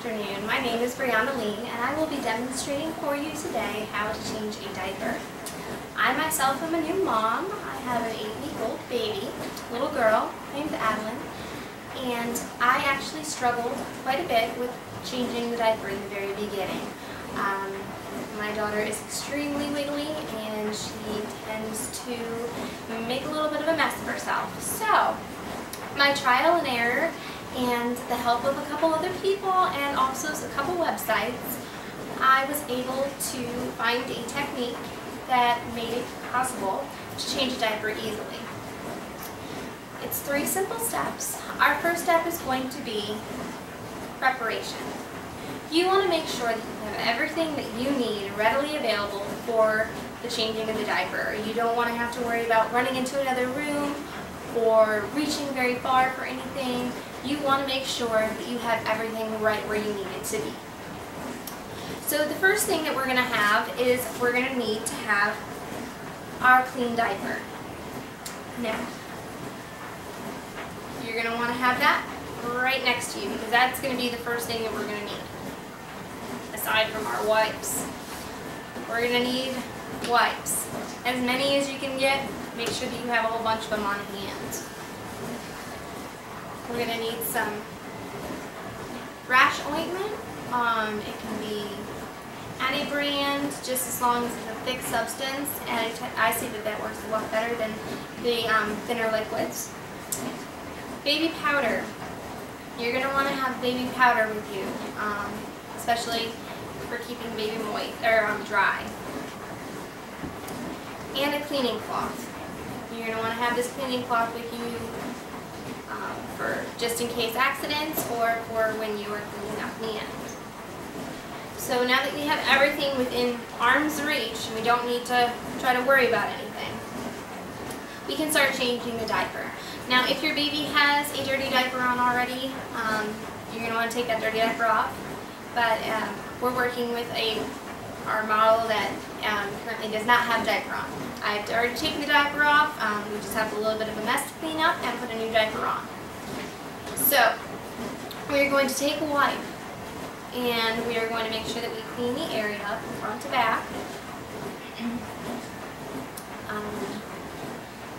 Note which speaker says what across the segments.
Speaker 1: afternoon. My name is Brianna Lee, and I will be demonstrating for you today how to change a diaper. I myself am a new mom. I have an 8-week-old baby, little girl named Adeline, and I actually struggled quite a bit with changing the diaper in the very beginning. My daughter is extremely wiggly, and she tends to make a little bit of a mess of herself. So, my trial and error and the help of a couple other people and also a couple websites, I was able to find a technique that made it possible to change a diaper easily. It's 3 simple steps. Our first step is going to be preparation. You want to make sure that you have everything that you need readily available for the changing of the diaper. You don't want to have to worry about running into another room or reaching very far for anything. You want to make sure that you have everything right where you need it to be. So the first thing that we're going to have is we're going to need to have our clean diaper. Now, you're going to want to have that right next to you because that's going to be the first thing that we're going to need. Aside from our wipes, we're going to need wipes. As many as you can get. Make sure that you have a whole bunch of them on hand. We're going to need some rash ointment. It can be any brand, just as long as it's a thick substance. And I see that that works a lot better than the thinner liquids. Baby powder. You're going to want to have baby powder with you, especially for keeping baby moist or dry. And a cleaning cloth. You're going to want to have this cleaning cloth with you for just in case accidents or for when you are cleaning up the end. So now that we have everything within arm's reach and we don't need to try to worry about anything, we can start changing the diaper. Now if your baby has a dirty diaper on already, you're going to want to take that dirty diaper off. But we're working with our model that currently does not have a diaper on. I've already taken the diaper off. We just have a little bit of a mess to clean up and put a new diaper on. So we're going to take a wipe and we are going to make sure that we clean the area up from front to back.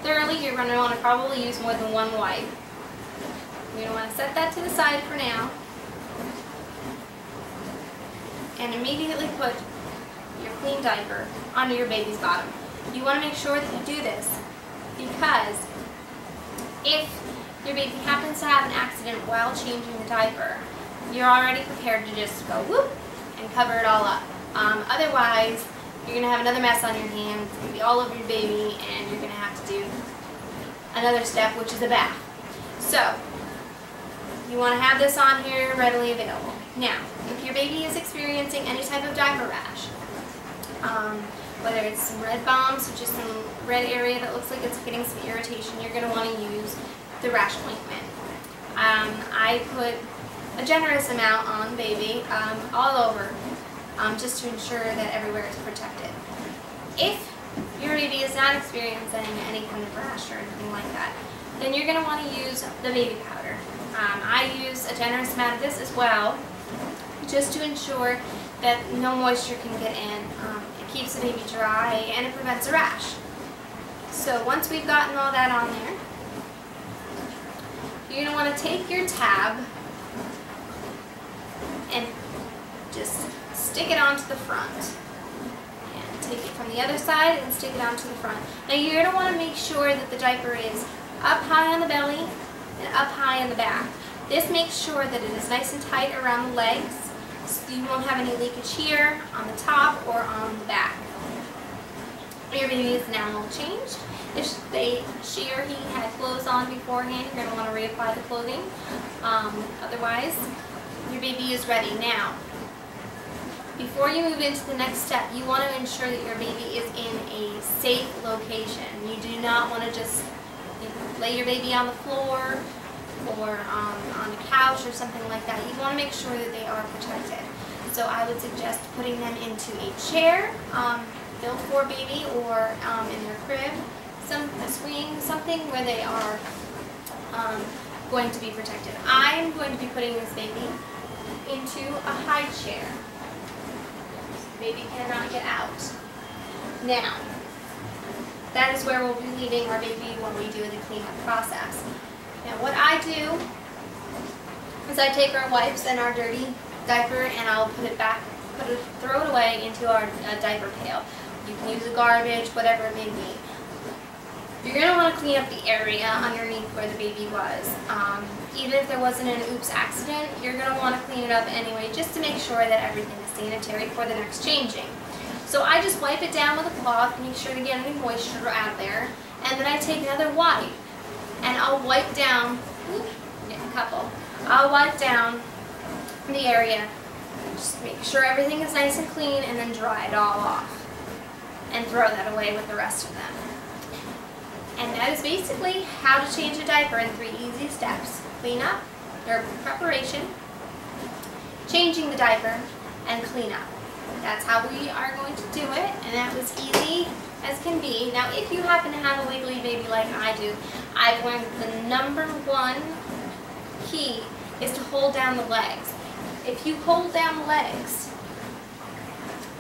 Speaker 1: Thoroughly, you're going to want to probably use more than one wipe. You're going to want to set that to the side for now and immediately put your clean diaper onto your baby's bottom. You want to make sure that you do this because if your baby happens to have an accident while changing the diaper, you're already prepared to just go whoop and cover it all up. Otherwise, you're going to have another mess on your hands, it's going to be all over your baby, and you're going to have to do another step, which is a bath. So, you want to have this on here readily available. Now, if your baby is experiencing any type of diaper rash, whether it's some red bumps or just some red area that looks like it's getting some irritation, you're going to want to use the rash ointment. I put a generous amount on baby all over just to ensure that everywhere is protected. If your baby is not experiencing any kind of rash or anything like that, then you're going to want to use the baby powder. I use a generous amount of this as well, just to ensure that no moisture can get in. It keeps the baby dry and it prevents a rash. So once we've gotten all that on there, you're going to want to take your tab and just stick it onto the front. And take it from the other side and stick it onto the front. Now you're going to want to make sure that the diaper is up high on the belly and up high in the back. This makes sure that it is nice and tight around the legs, so you won't have any leakage here, on the top, or on the back. Your baby is now changed. If she or he had clothes on beforehand, you're going to want to reapply the clothing. Otherwise, your baby is ready. Now, before you move into the next step, you want to ensure that your baby is in a safe location. You do not want to just lay your baby on the floor or on a couch or something like that. You want to make sure that they are protected. So I would suggest putting them into a chair built for baby or in their crib, a swing, something where they are going to be protected. I'm going to be putting this baby into a high chair. Baby cannot get out. Now, that is where we'll be leaving our baby when we do the cleanup process. Now what I do is I take our wipes and our dirty diaper and I'll put it back, throw it away into our diaper pail. You can use the garbage, whatever it may be. You're going to want to clean up the area underneath where the baby was. Even if there wasn't an oops accident, you're going to want to clean it up anyway just to make sure that everything is sanitary for the next changing. So I just wipe it down with a cloth, make sure to get any moisture out of there, and then I take another wipe and I'll wipe down, I'll wipe down the area, just make sure everything is nice and clean, and then dry it all off and throw that away with the rest of them. And that is basically how to change a diaper in 3 easy steps: cleanup, or preparation, changing the diaper, and cleanup. That's how we are going to do it, and that was easy as can be. Now if you happen to have a wiggly baby like I do, I've learned the #1 key is to hold down the legs. If you hold down the legs,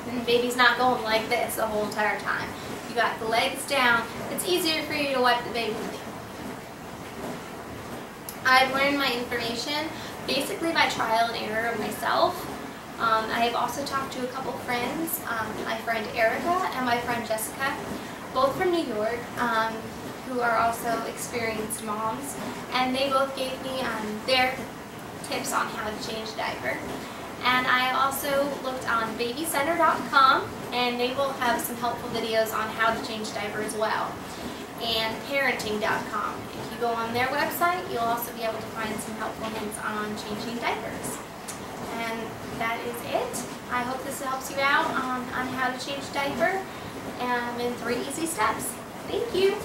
Speaker 1: then the baby's not going like this the whole entire time. You got the legs down, it's easier for you to wipe the baby clean. I've learned my information basically by trial and error of myself. I have also talked to a couple friends, my friend Erica and my friend Jessica, both from New York, who are also experienced moms, and they both gave me their tips on how to change a diaper. And I also looked on babycenter.com, and they will have some helpful videos on how to change a diaper as well. And parenting.com. If you go on their website, you'll also be able to find some helpful hints on changing diapers. And that is it. I hope this helps you out on how to change a diaper in 3 easy steps. Thank you.